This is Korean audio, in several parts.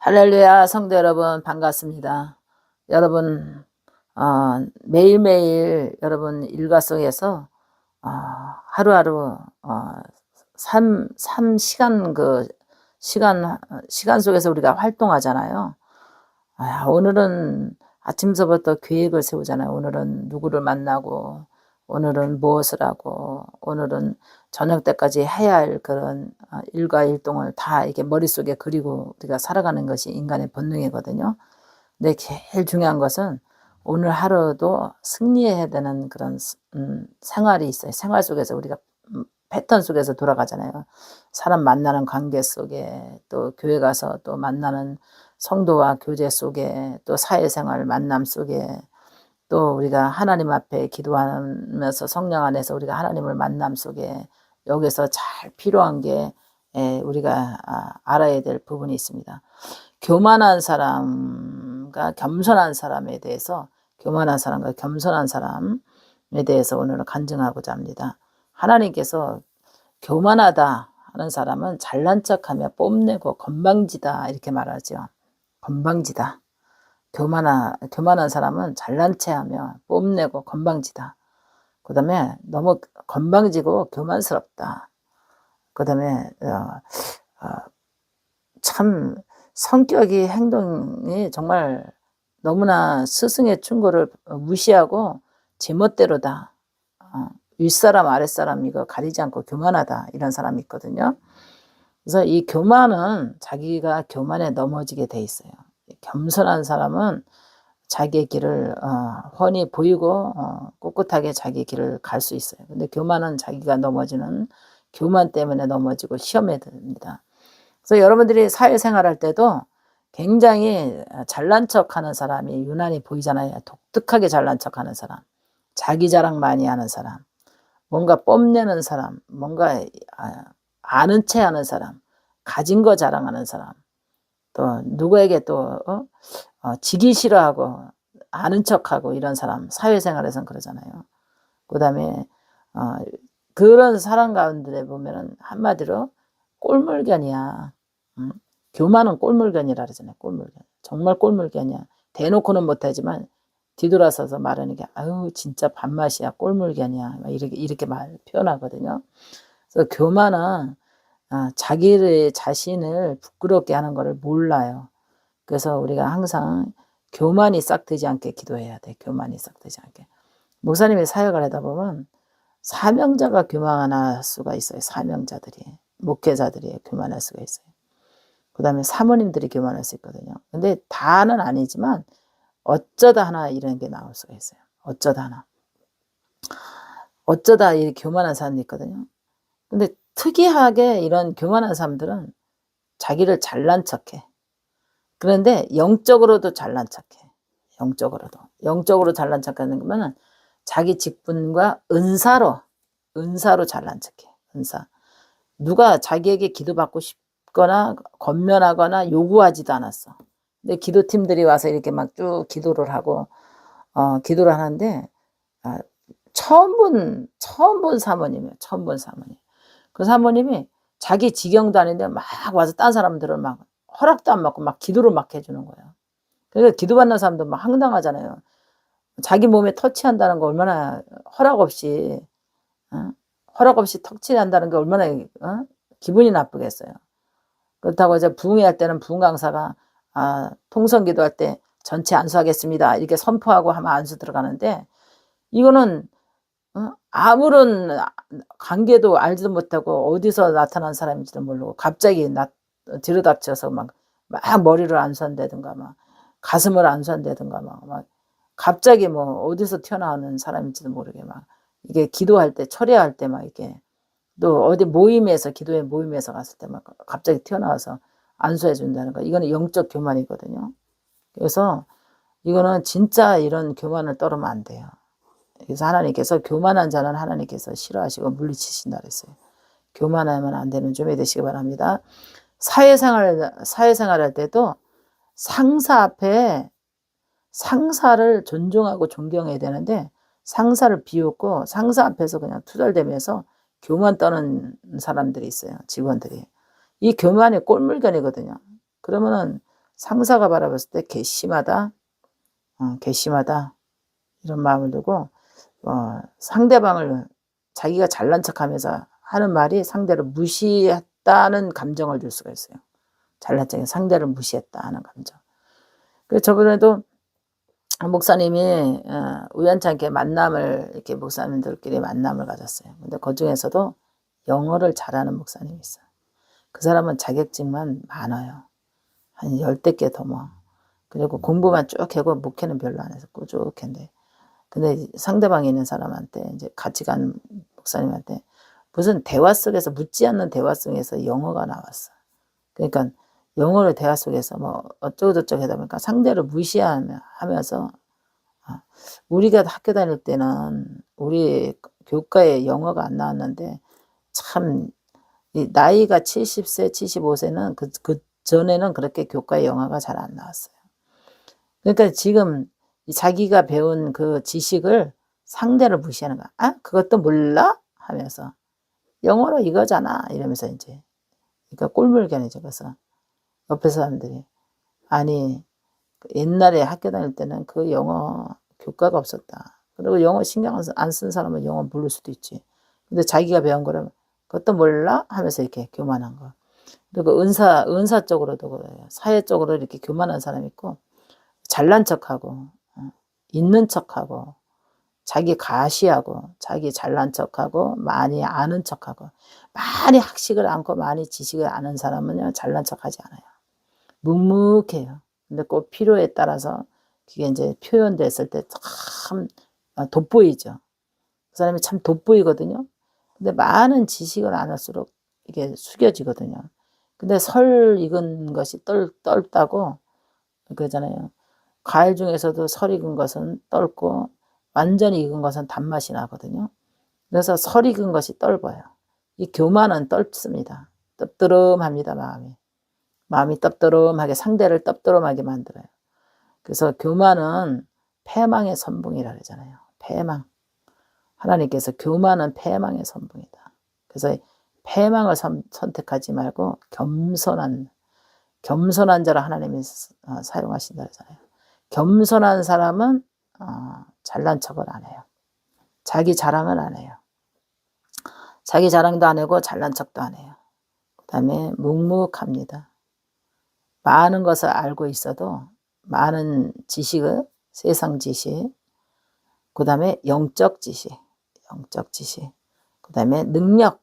할렐루야, 성도 여러분, 반갑습니다. 여러분, 매일매일 여러분 일과 속에서 어, 하루하루 시간 시간 속에서 우리가 활동하잖아요. 오늘은 아침서부터 계획을 세우잖아요. 오늘은 누구를 만나고, 오늘은 무엇을 하고, 오늘은 저녁 때까지 해야 할 그런 일과 일동을 다 이렇게 머릿속에 그리고 우리가 살아가는 것이 인간의 본능이거든요. 근데 제일 중요한 것은 오늘 하루도 승리해야 되는 그런 생활이 있어요. 생활 속에서 우리가 패턴 속에서 돌아가잖아요. 사람 만나는 관계 속에, 또 교회 가서 또 만나는 성도와 교제 속에, 또 사회생활 만남 속에, 또 우리가 하나님 앞에 기도하면서 성령 안에서 우리가 하나님을 만남 속에, 여기서 잘 필요한 게 우리가 알아야 될 부분이 있습니다. 교만한 사람과 겸손한 사람에 대해서, 교만한 사람과 겸손한 사람에 대해서 오늘은 간증하고자 합니다. 하나님께서 교만하다 하는 사람은 잘난 척하며 뽐내고 건방지다 이렇게 말하죠. 건방지다. 교만한 사람은 잘난 체하며 뽐내고 건방지다. 그 다음에 너무 건방지고 교만스럽다. 그 다음에 참 성격이, 행동이 정말 너무나 스승의 충고를 무시하고 제멋대로다. 윗사람 아랫사람 이거 가리지 않고 교만하다, 이런 사람이 있거든요. 그래서 이 교만은 자기가 교만에 넘어지게 돼 있어요. 겸손한 사람은 자기의 길을 훤히 보이고 꿋꿋하게 자기 길을 갈 수 있어요. 근데 교만은 자기가 넘어지는, 교만 때문에 넘어지고 시험에 듭니다. 그래서 여러분들이 사회생활할 때도 굉장히 잘난 척하는 사람이 유난히 보이잖아요. 독특하게 잘난 척하는 사람, 자기 자랑 많이 하는 사람, 뭔가 뽐내는 사람, 뭔가 아는 체 하는 사람, 가진 거 자랑하는 사람, 또 누구에게 또 지기 싫어하고 아는 척하고 이런 사람, 사회생활에서는 그러잖아요. 그 다음에 그런 사람 가운데 보면은 한마디로 꼴물견이야. 교만은 꼴물견이라 그러잖아요. 꼴물견. 정말 꼴물견이야. 대놓고는 못하지만 뒤돌아서서 말하는 게 아유 진짜 밥맛이야, 꼴물견이야, 이렇게 표현하거든요. 그래서 교만은 자기의 자신을 부끄럽게 하는 것을 몰라요. 그래서 우리가 항상 교만이 싹트지 않게 기도해야 돼. 교만이 싹트지 않게. 목사님이 사역을 하다 보면 사명자가 교만할 수가 있어요. 사명자들이, 목회자들이 교만할 수가 있어요. 그 다음에 사모님들이 교만할 수 있거든요. 근데 다는 아니지만 어쩌다 하나 이런 게 나올 수가 있어요. 어쩌다 이 교만한 사람이 있거든요. 근데 특이하게 이런 교만한 사람들은 자기를 잘난 척해. 그런데 영적으로도 잘난 척해. 영적으로 잘난 척하는 거면은 자기 직분과 은사로 잘난 척해. 은사. 누가 자기에게 기도받고 싶거나 권면하거나 요구하지도 않았어. 근데 기도팀들이 와서 이렇게 막 쭉 기도를 하고 기도를 하는데 처음 본 사모님이에요. 처음 본 사모님. 그 사모님이 자기 지경도 아닌데 막 와서 딴 사람들을 막 허락도 안 받고 막 기도를 막 해주는 거예요. 그러니까 기도받는 사람도 막 황당하잖아요. 자기 몸에 터치한다는 거 얼마나 허락 없이 터치한다는 게 얼마나 기분이 나쁘겠어요. 그렇다고 이제 부흥회 할 때는 부흥 강사가 통성 기도할 때 전체 안수하겠습니다 이렇게 선포하고 하면 안수 들어가는데, 이거는 아무런 관계도 알지도 못하고 어디서 나타난 사람인지도 모르고 갑자기 들이닥쳐서 막 머리를 안수한다든가 막 가슴을 안수한다든가 막 갑자기 뭐 어디서 튀어나오는 사람인지도 모르게 막 이게 기도할 때, 철회할 때 막 이렇게, 또 어디 모임에서, 기도회 모임에서 갔을 때 막 갑자기 튀어나와서 안수해 준다는 거, 이거는 영적 교만이거든요. 그래서 이거는 진짜 이런 교만을 떨으면 안 돼요. 그래서 하나님께서 교만한 자는 하나님께서 싫어하시고 물리치신다 그랬어요. 교만하면 안 되는 좀 되시기 바랍니다. 사회생활 할 때도 상사 앞에 상사를 존중하고 존경해야 되는데 상사를 비웃고 상사 앞에서 그냥 투덜대면서 교만 떠는 사람들이 있어요. 직원들이. 이 교만이 꼴물견이거든요. 그러면은 상사가 바라봤을 때 괘씸하다, 괘씸하다 이런 마음을 두고 상대방을 자기가 잘난 척하면서 하는 말이 상대를 무시했다는 감정을 줄 수가 있어요. 잘난 척해 상대를 무시했다 하는 감정. 그래서 저번에도 목사님이 우연찮게 만남을 이렇게 목사님들끼리 만남을 가졌어요. 근데 그 중에서도 영어를 잘하는 목사님이 있어요. 그 사람은 자격증만 많아요. 한 10대 개 더 뭐. 그리고 공부만 쭉 하고 목회는 별로 안 해서 꾸준한데. 근데 상대방에 있는 사람한테 이제 같이 간 목사님한테 무슨 대화 속에서 묻지 않는 대화 속에서 영어가 나왔어. 그러니까 영어를 대화 속에서 뭐 어쩌고저쩌고 하다 보니까 상대를 무시하면서 우리가 학교 다닐 때는 우리 교과에 영어가 안 나왔는데 참 나이가 70세, 75세는 그 전에는 그렇게 교과에 영어가 잘 안 나왔어요. 그러니까 지금 자기가 배운 그 지식을 상대를 무시하는 거야. 아, 그것도 몰라? 하면서 영어로 이거잖아. 이러면서 이제 그러니까 꼴물견이죠. 그래서 옆에 사람들이 아니 옛날에 학교 다닐 때는 그 영어 교과가 없었다. 그리고 영어 신경 안 쓴 사람은 영어 모를 수도 있지. 근데 자기가 배운 거를 그것도 몰라? 하면서 이렇게 교만한 거. 그리고 은사 쪽으로도 그래요. 사회 쪽으로 이렇게 교만한 사람이 있고 잘난 척하고 있는 척하고 자기 가시하고 자기 잘난 척하고 많이 아는 척하고 많이 학식을 않고 많이 지식을 아는 사람은요 잘난 척하지 않아요. 묵묵해요. 근데 꼭 필요에 따라서 그게 이제 표현됐을 때 참 돋보이죠. 그 사람이 참 돋보이거든요. 근데 많은 지식을 안 할수록 이게 숙여지거든요. 근데 설 익은 것이 떫다고 그러잖아요. 과일 중에서도 설 익은 것은 떫고 완전히 익은 것은 단맛이 나거든요. 그래서 설 익은 것이 떫어요. 이 교만은 떫습니다. 뜨뜨름합니다, 마음이. 마음이 떡떠름하게 상대를 떡떠름하게 만들어요. 그래서 교만은 패망의 선봉이라 그러잖아요. 패망. 하나님께서 교만은 패망의 선봉이다. 그래서 패망을 선택하지 말고 겸손한 자를 하나님이 사용하신다 그러잖아요. 겸손한 사람은 잘난 척을 안 해요. 자기 자랑을 안 해요. 자기 자랑도 안 하고 잘난 척도 안 해요. 그 다음에 묵묵합니다. 많은 것을 알고 있어도 많은 지식을 세상 지식, 그 다음에 영적 지식, 그 다음에 능력이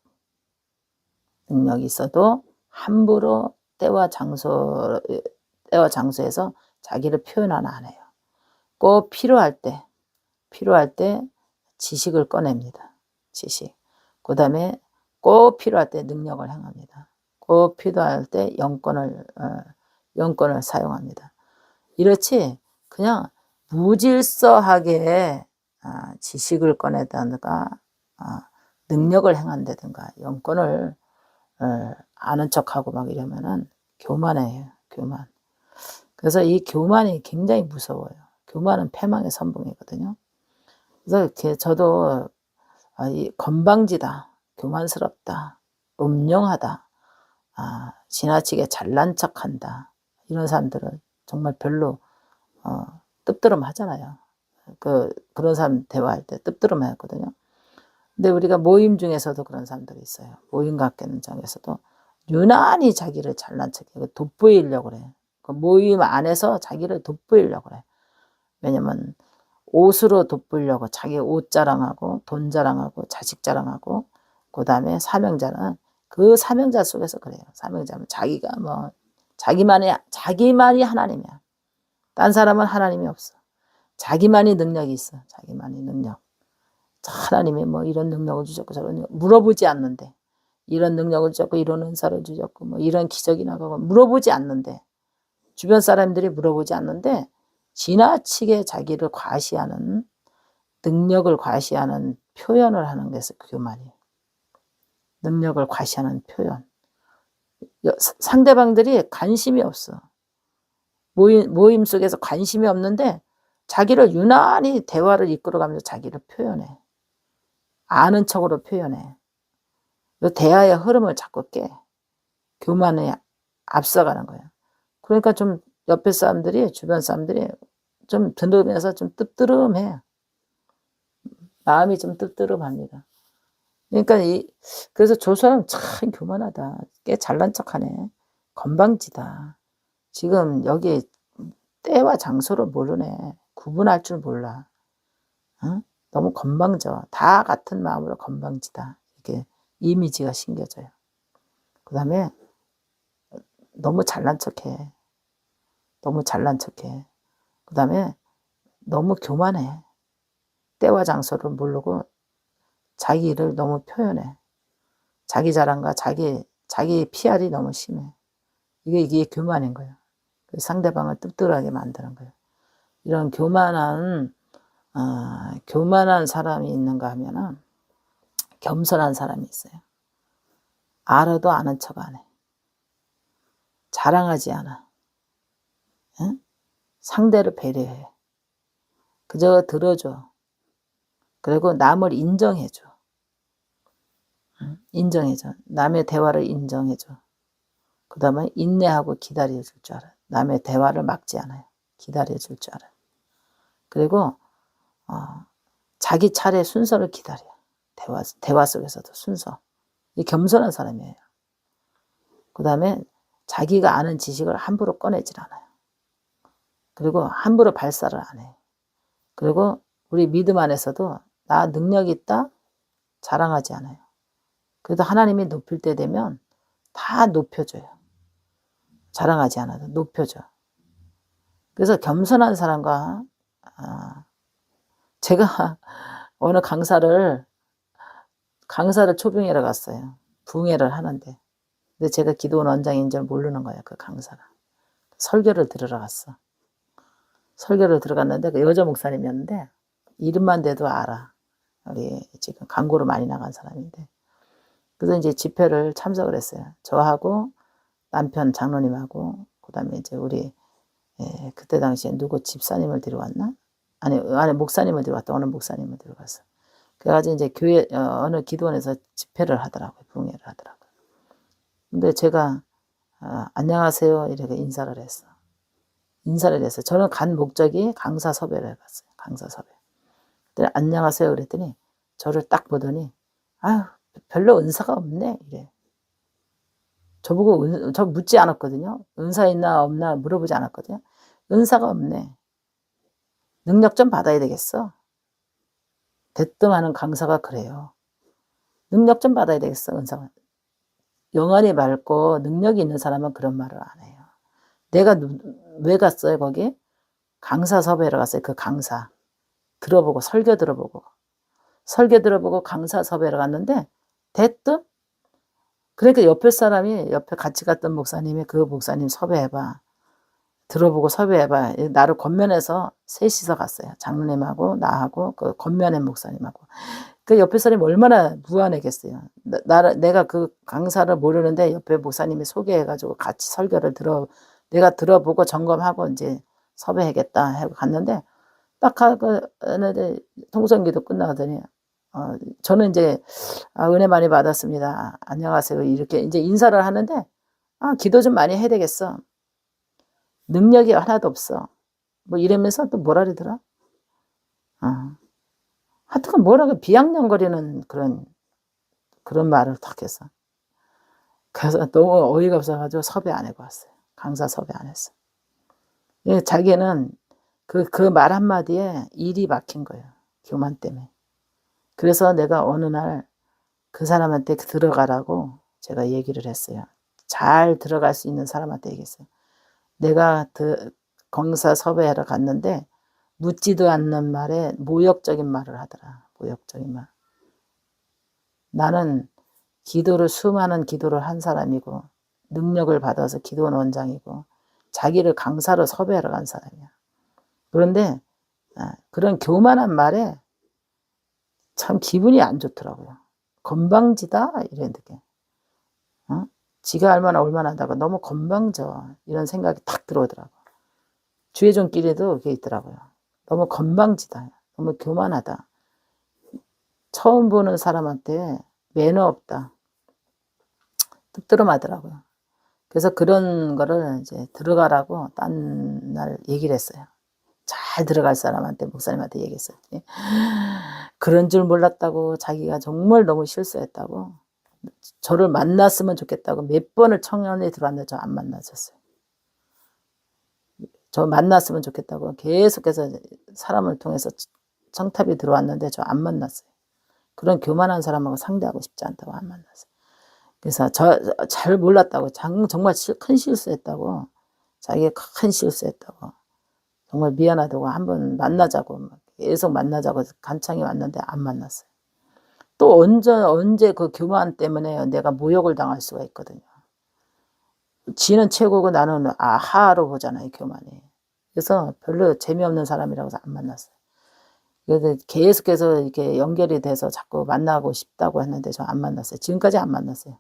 있어도 함부로 때와 장소에서 자기를 표현 안 해요. 꼭 필요할 때 지식을 꺼냅니다. 지식. 그 다음에 꼭 필요할 때 능력을 행합니다. 꼭 필요할 때 영권을 사용합니다. 이렇지 그냥 무질서하게 지식을 꺼내다든가 능력을 행한다든가 영권을 아는 척하고 막 이러면은 교만해요. 교만. 그래서 이 교만이 굉장히 무서워요. 교만은 패망의 선봉이거든요. 그래서 저도 이 건방지다, 교만스럽다, 음흉하다, 지나치게 잘난 척한다. 이런 사람들은 정말 별로 뜨뜨름 하잖아요. 그런 사람 대화할 때 뜨뜨름 하거든요. 근데 우리가 모임 중에서도 그런 사람들이 있어요. 모임 같은 장에서도 유난히 자기를 잘난 척해 돋보이려고 그래. 그 모임 안에서 자기를 돋보이려고 그래. 왜냐면 옷으로 돋보이려고 자기 옷 자랑하고 돈 자랑하고 자식 자랑하고 그 다음에 사명자는 그 사명자 속에서 그래요. 사명자는 자기가 뭐 자기만이 하나님이야. 딴 사람은 하나님이 없어. 자기만이 능력이 있어. 자기만이 능력. 하나님이 뭐 이런 능력을 주셨고 저런 물어보지 않는데 이런 능력을 주셨고 이런 은사를 주셨고 뭐 이런 기적이 나가고 물어보지 않는데 주변 사람들이 물어보지 않는데 지나치게 자기를 과시하는 능력을 과시하는 표현을 하는 것이 교만이에요. 능력을 과시하는 표현. 상대방들이 관심이 없어. 모임 속에서 관심이 없는데 자기를 유난히 대화를 이끌어가면서 자기를 표현해. 아는 척으로 표현해. 대화의 흐름을 자꾸 깨. 교만에 앞서가는 거예요. 그러니까 좀 옆에 사람들이, 주변 사람들이 좀 들으면서 좀 뜨뜨름해. 마음이 좀 뜨뜨름합니다. 그러니까 그래서 저 사람 참 교만하다. 꽤 잘난 척하네. 건방지다. 지금 여기 때와 장소를 모르네. 구분할 줄 몰라. 어? 너무 건방져. 다 같은 마음으로 건방지다. 이렇게 이미지가 심겨져요. 그 다음에 너무 잘난 척해. 너무 잘난 척해. 그 다음에 너무 교만해. 때와 장소를 모르고 자기 일을 너무 표현해. 자기 자랑과 자기 PR이 너무 심해. 이게 교만인 거예요. 상대방을 뜰뜰하게 만드는 거예요. 이런 교만한 사람이 있는가 하면은 겸손한 사람이 있어요. 알아도 아는 척 안 해. 자랑하지 않아. 응? 상대를 배려해. 그저 들어줘. 그리고 남을 인정해줘. 응? 인정해줘. 남의 대화를 인정해줘. 그 다음에 인내하고 기다려줄 줄 알아요. 남의 대화를 막지 않아요. 기다려줄 줄 알아요. 그리고 자기 차례 순서를 기다려요. 대화 속에서도 순서. 이 겸손한 사람이에요. 그 다음에 자기가 아는 지식을 함부로 꺼내질 않아요. 그리고 함부로 발사를 안 해요. 그리고 우리 믿음 안에서도 나 능력 있다? 자랑하지 않아요. 그래도 하나님이 높일 때 되면 다 높여줘요. 자랑하지 않아도 높여줘. 그래서 겸손한 사람과 제가 어느 강사를 초빙하러 갔어요. 부흥회를 하는데. 근데 제가 기도원 원장인 줄 모르는 거예요. 그 강사가. 설교를 들으러 갔어. 설교를 들어갔는데 그 여자 목사님이었는데 이름만 대도 알아. 우리 지금 광고로 많이 나간 사람인데. 그래서 이제 집회를 참석을 했어요. 저하고 남편 장로님하고 그다음에 이제 우리 그때 당시에 누구 집사님을 데려왔나? 아니 목사님을 데려왔다. 어느 목사님을 데려갔어. 그래가지고 이제 교회 어느 기도원에서 집회를 하더라고요. 부흥회를 하더라고요. 근데 제가 안녕하세요 이렇게 인사를 했어. 저는 간 목적이 강사 섭외를 해봤어요. 강사 섭외. 그랬더니 안녕하세요 그랬더니 저를 딱 보더니 아유 별로 은사가 없네 이래. 저보고 저 묻지 않았거든요. 은사 있나 없나 물어보지 않았거든요. 은사가 없네. 능력 좀 받아야 되겠어. 대뜸 하는 강사가 그래요. 능력 좀 받아야 되겠어. 은사가. 영안이 맑고 능력이 있는 사람은 그런 말을 안 해요. 내가 왜 갔어요 거기? 강사 섭외를 갔어요. 그 강사. 들어보고 설교 들어보고 강사 섭외를 갔는데 대뜸 그러니까 옆에 같이 갔던 목사님이 그 목사님 섭외해봐. 들어보고 섭외해봐. 나를 권면해서 셋이서 갔어요. 장로님하고 나하고 그 권면의 목사님하고. 그 옆에 사람이 얼마나 무안했겠어요. 내가 그 강사를 모르는데 옆에 목사님이 소개해가지고 같이 설교를 내가 들어보고 점검하고 이제 섭외하겠다 하고 갔는데 딱 하고 통성기도 끝나더니 저는 이제 은혜 많이 받았습니다. 안녕하세요. 이렇게 이제 인사를 하는데 기도 좀 많이 해야 되겠어. 능력이 하나도 없어. 뭐 이러면서 또 뭐라 그러더라? 하여튼 뭐라고 비양냥거리는 그런 말을 딱 했어. 그래서 너무 어이가 없어가지고 섭외 안 해고 왔어요. 강사 섭외 안 했어. 자기는 그 말 한마디에 일이 막힌 거예요. 교만 때문에. 그래서 내가 어느 날 그 사람한테 들어가라고 제가 얘기를 했어요. 잘 들어갈 수 있는 사람한테 얘기했어요. 내가 강사 섭외하러 갔는데 묻지도 않는 말에 모욕적인 말을 하더라. 모욕적인 말. 나는 수많은 기도를 한 사람이고 능력을 받아서 기도원 원장이고 자기를 강사로 섭외하러 간 사람이야. 그런데 그런 교만한 말에 참 기분이 안 좋더라고요. 건방지다 이런 느낌. 지가 얼마나 한다고 너무 건방져 이런 생각이 탁 들어오더라고. 주의종끼리도 그게 있더라고요. 너무 건방지다. 너무 교만하다. 처음 보는 사람한테 매너 없다. 뜨뜨름하더라고요. 그래서 그런 거를 이제 들어가라고 딴 날 얘기를 했어요. 잘 들어갈 사람한테, 목사님한테 얘기했어요. 그런 줄 몰랐다고, 자기가 정말 너무 실수했다고, 저를 만났으면 좋겠다고 몇 번을 청년이 들어왔는데 저 안 만나셨어요. 저 만났으면 좋겠다고 계속해서 사람을 통해서 청탑이 들어왔는데 저 안 만났어요. 그런 교만한 사람하고 상대하고 싶지 않다고 안 만났어요. 그래서 잘 몰랐다고, 정말 큰 실수했다고, 자기가 큰 실수했다고, 정말 미안하다고 한번 만나자고, 계속 만나자고 간창이 왔는데 안 만났어요. 또 언제 그 교만 때문에 내가 모욕을 당할 수가 있거든요. 지는 최고고 나는 하로 보잖아요, 교만이. 그래서 별로 재미없는 사람이라고 해서 안 만났어요. 그래서 계속해서 이렇게 연결이 돼서 자꾸 만나고 싶다고 했는데 저 안 만났어요. 지금까지 안 만났어요.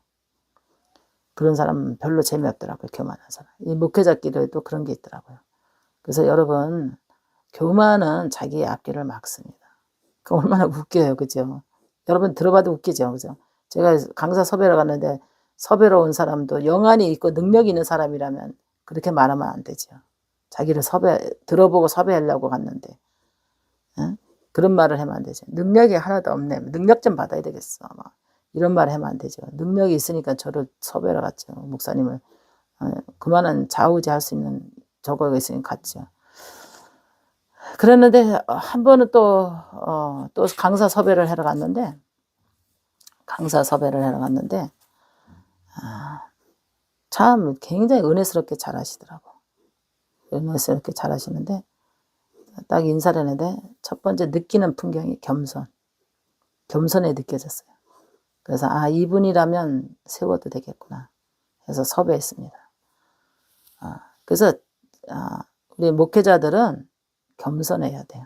그런 사람 별로 재미없더라고요, 교만한 사람. 이 목회자끼리도 그런 게 있더라고요. 그래서 여러분, 교만은 자기의 앞길을 막습니다. 그 얼마나 웃겨요, 그죠? 여러분 들어봐도 웃기죠, 그죠? 제가 강사 섭외를 갔는데 섭외로 온 사람도 영안이 있고 능력이 있는 사람이라면 그렇게 말하면 안 되죠. 자기를 들어보고 섭외하려고 갔는데, 응? 그런 말을 하면 안 되죠. 능력이 하나도 없네. 능력 좀 받아야 되겠어. 막 이런 말을 하면 안 되죠. 능력이 있으니까 저를 섭외를 갔죠. 목사님을. 그만한 좌우지할 수 있는 저거가 있으니까 갔죠. 그랬는데 한 번은 또 강사 섭외를 하러 갔는데, 참 굉장히 은혜스럽게 잘하시더라고. 은혜스럽게 잘하시는데 딱 인사를 했는데 첫 번째 느끼는 풍경이 겸손에 느껴졌어요. 그래서 이분이라면 세워도 되겠구나 해서 섭외했습니다. 그래서 우리 목회자들은 겸손해야 돼요.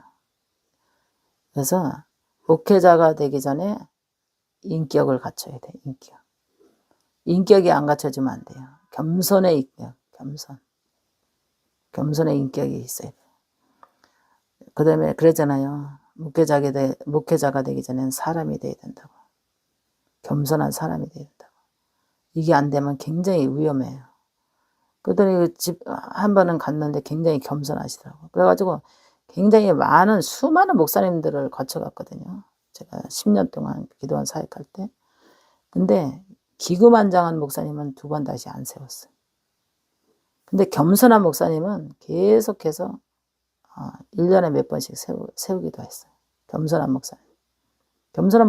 그래서 목회자가 되기 전에 인격을 갖춰야 돼요. 인격이 안 갖춰지면 안 돼요. 겸손의 인격, 겸손의 인격이 있어야 돼요. 그 다음에 그러잖아요. 목회자가 되기 전에는 사람이 돼야 된다고. 겸손한 사람이 돼야 된다고. 이게 안 되면 굉장히 위험해요. 그랬더니 집 한 번은 갔는데 굉장히 겸손하시더라고요. 그래가지고 굉장히 수많은 목사님들을 거쳐갔거든요. 제가 10년 동안 기도원 사역할 때. 근데 기구만장한 목사님은 2번 다시 안 세웠어요. 근데 겸손한 목사님은 계속해서 1년에 몇 번씩 세우기도 했어요. 겸손한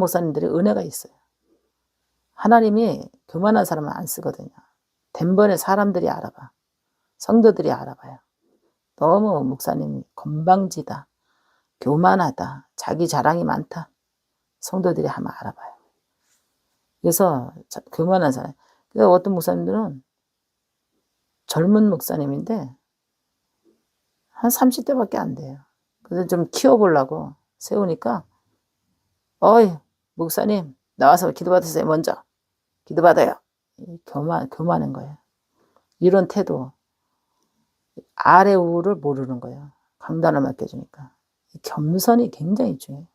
목사님들이 은혜가 있어요. 하나님이 교만한 사람은 안 쓰거든요. 덴번에 사람들이 알아봐. 성도들이 알아봐요. 너무 목사님이 건방지다, 교만하다, 자기 자랑이 많다. 성도들이 한번 알아봐요. 그래서 교만한 사람. 그래서 어떤 목사님들은 젊은 목사님인데 한 30대밖에 안 돼요. 그래서 좀 키워보려고 세우니까 어이 목사님 나와서 기도받으세요. 먼저 기도받아요. 교만한 거예요. 이런 태도. 아래 우를 모르는 거예요. 강단을 맡겨주니까. 겸손이 굉장히 중요해요.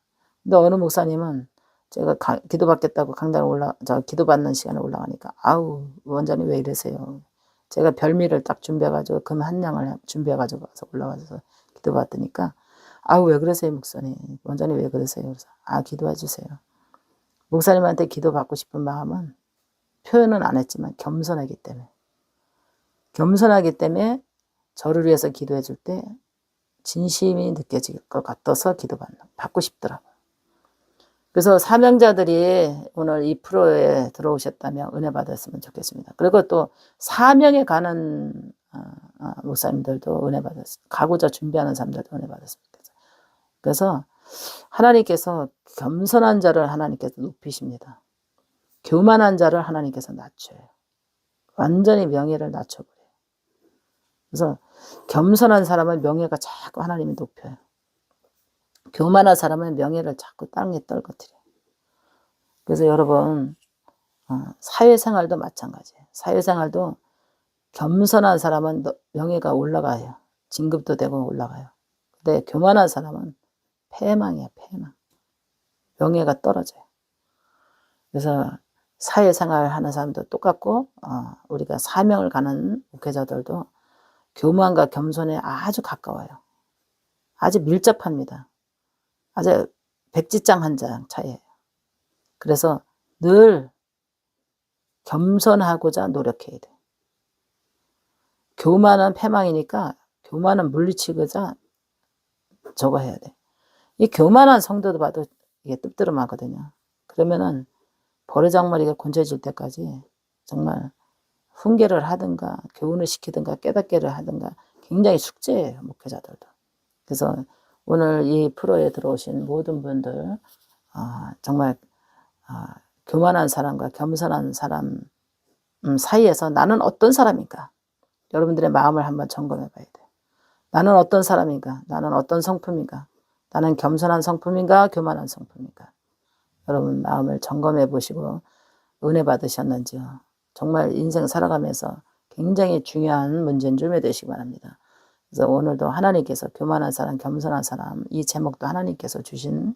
근데 어느 목사님은 제가 기도받겠다고 강단을 기도받는 시간에 올라가니까 원장님 왜 이러세요? 제가 별미를 딱 준비해가지고 금 한 양을 준비해가지고 올라가서 기도받으니까 왜 그러세요 목사님? 원장님 왜 그러세요? 그래서 기도해 주세요. 목사님한테 기도받고 싶은 마음은 표현은 안 했지만 겸손하기 때문에 저를 위해서 기도해 줄 때 진심이 느껴질 것 같아서 받고 싶더라고요. 그래서 사명자들이 오늘 이 프로에 들어오셨다면 은혜 받았으면 좋겠습니다. 그리고 또 사명에 가는 목사님들도 은혜 받았습니다. 가고자 준비하는 사람들도 은혜 받았으면 좋겠어요. 그래서 하나님께서 겸손한 자를 하나님께서 높이십니다. 교만한 자를 하나님께서 낮춰요. 완전히 명예를 낮춰버려요. 그래서 겸손한 사람은 명예가 자꾸 하나님이 높여요. 교만한 사람은 명예를 자꾸 땅에 떨궈뜨려요. 그래서 여러분 사회생활도 마찬가지예요. 사회생활도 겸손한 사람은 명예가 올라가요. 진급도 되고 올라가요. 근데 교만한 사람은 패망이야, 패망. 명예가 떨어져요. 그래서 사회생활 하는 사람도 똑같고 우리가 사명을 가는 목회자들도 교만과 겸손에 아주 가까워요. 아주 밀접합니다. 아주 백지장 한 장 차이예요. 그래서 늘 겸손하고자 노력해야 돼. 교만은 패망이니까 교만은 물리치고자 저거 해야 돼. 이 교만한 성도도 봐도 이게 뜸뜨름하거든요. 그러면은 버르장머리가 곤져질 때까지 정말 훈계를 하든가 교훈을 시키든가 깨닫게를 하든가 굉장히 숙제예요, 목회자들도. 그래서 오늘 이 프로에 들어오신 모든 분들 정말 교만한 사람과 겸손한 사람 사이에서 나는 어떤 사람인가? 여러분들의 마음을 한번 점검해 봐야 돼요. 나는 어떤 사람인가? 나는 어떤 성품인가? 나는 겸손한 성품인가? 교만한 성품인가? 여러분 마음을 점검해 보시고 은혜 받으셨는지요. 정말 인생 살아가면서 굉장히 중요한 문제인 줄 믿으시기 바랍니다. 그래서 오늘도 하나님께서 교만한 사람, 겸손한 사람 이 제목도 하나님께서 주신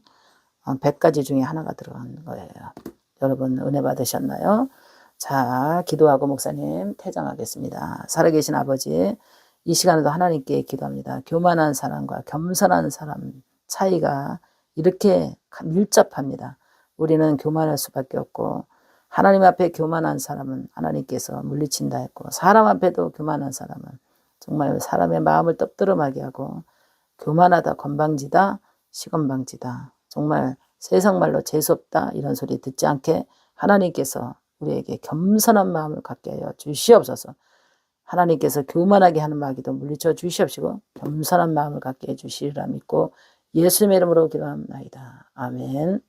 100가지 중에 하나가 들어간 거예요. 여러분 은혜 받으셨나요? 자, 기도하고 목사님 퇴장하겠습니다. 살아계신 아버지, 이 시간에도 하나님께 기도합니다. 교만한 사람과 겸손한 사람 차이가 이렇게 밀접합니다. 우리는 교만할 수밖에 없고 하나님 앞에 교만한 사람은 하나님께서 물리친다 했고 사람 앞에도 교만한 사람은 정말 사람의 마음을 떡드름하게 하고 교만하다, 건방지다, 시건방지다. 정말 세상 말로 재수없다 이런 소리 듣지 않게 하나님께서 우리에게 겸손한 마음을 갖게 하여 주시옵소서. 하나님께서 교만하게 하는 마귀도 물리쳐 주시옵시고 겸손한 마음을 갖게 해 주시리라 믿고 예수님의 이름으로 기도합니다. 아멘.